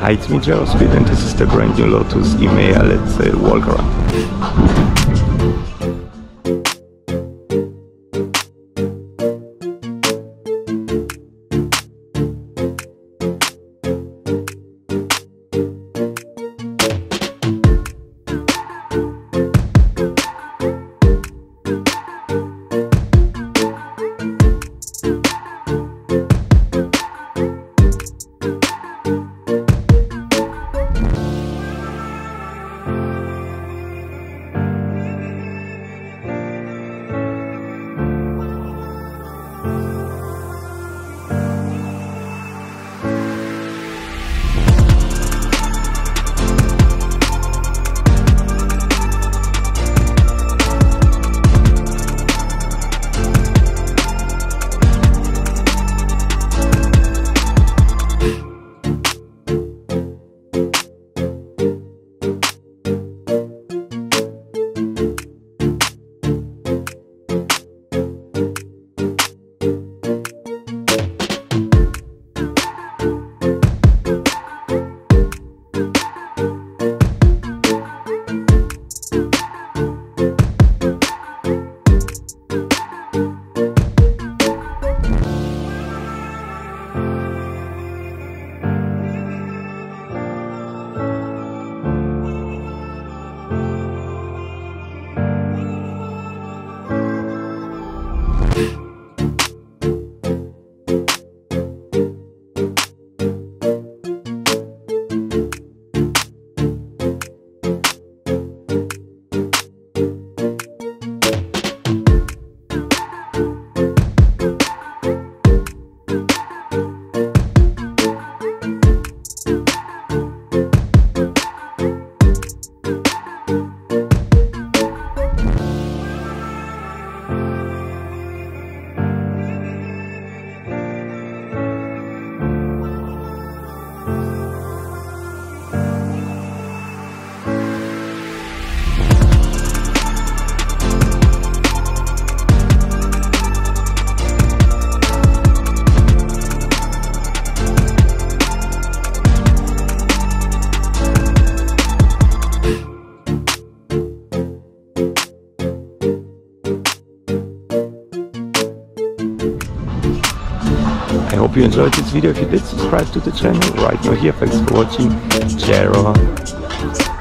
Hi, it's me, JARO Speed, and this is the brand new Lotus Emeya, let's say, walk around. I hope you enjoyed this video. If you did, subscribe to the channel right now here. Thanks for watching. JARO.